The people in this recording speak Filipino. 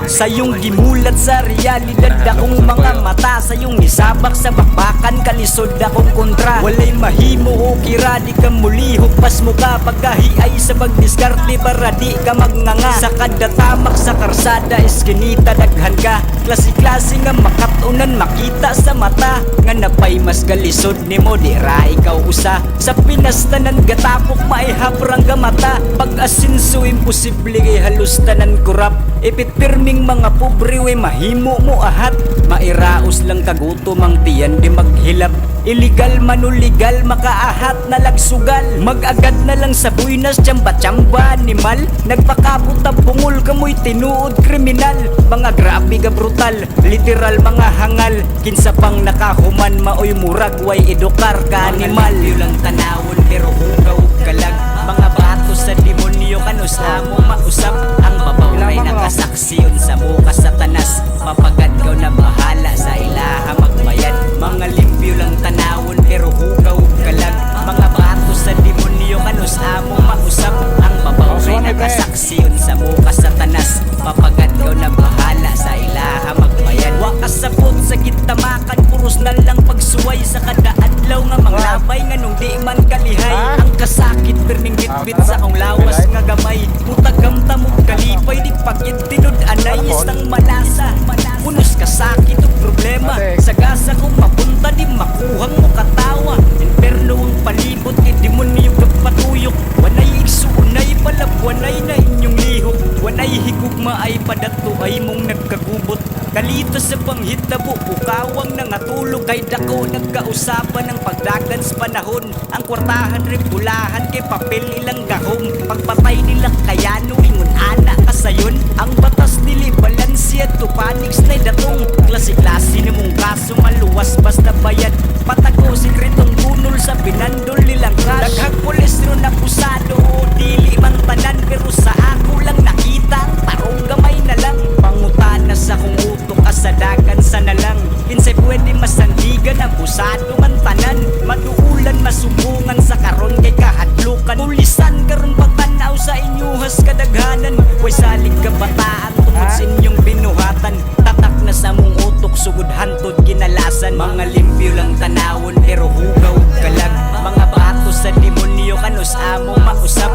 Sayong gimulat sa realidad akong mga mata, sayong isabak sa bakbakan kalisod akong kontra. Walay mahimo o kira di ka muli hukpas mo ka pagkahiay sa pagdiskarte para di ka magnganga. Sa kada tamak sa karsada iskinita daghan ka, klase-klase nga makatunan makita sa mata. Nga napay mas kalisod nimo di ra ikaw usa. Sa Pinas tanan gatapok maihaprang gamata, pag-asinso imposible kay halos tanan kurap. Ipitpirming mga pobre we mahimo mo ahat, mairaos lang kagutom ang tiyan di maghilap. Illegal manuligal makaahat na lagsugal, mag-agad na lang sa buinas tsamba-tsamba animal. Nagpakabot ang bungol kamoy tinuod kriminal, mga grabe ka brutal literal mga hangal. Kinsa pang nakahuman maoy murag way edukar ka animal. Mga lang tanawon pero hugaw kalag, mga bato sa demonyo kanus amo mausap. Ang babaw ray nakasaksiyon sa muka sa tanas, mapagadgaw na bahala sa ilaha magbayad. Mga limpyo lang tanawon pero hugaw kalag, mga bato sa demonyo kanus amo mausap. Ang babaw ray nakasaksiyon sa muka sa tanas, mapagadgaw na bahala sa ilaha magbayad. Wakasabot sa gitamakan puros na lang pagsuway sa kada adlaw nga manglabay nga nung di man kalihay. Ang kasakit perning gitbit sa akong lawas nga gamay, putagam tamog kalipay di pagit tinud anay isang malasa. Punos kasakit o problema sa gasa kong mapunta di makuhang mo katawa. Inferno ang palibot kay demonyo patuyok, wanay igsuunay palabwanay na inyong lihok. Wanay higugma ay padato ay mong nagkagubot, kalito sa panghitabo ukawang nangatulog. Kay dako nagkausapan ng pagdagan sa panahon, ang kwartahan ribulahan kay papel ilang gahom. Pagpatay nila kayano ingon ana kasayon, ang batas nili balansi at tupaniks na datong. Klase-klase ni mong kaso maluwas basta bayad, patago sikretong bunol sa pinandol nilang cash. Daghang polestro na pusado o dili man tanan, pero sa ako lang nakita ang tarong gamay na lang. Pangutana sa kong utok asadagan sa nalang, kinsay pwede masandigan ang pusado man tanan. Maduulan masumbungan sa karon kay kahadlukan, tulisan karon pagtanaw sa inyuhas kadaghanan. Way salig kabataan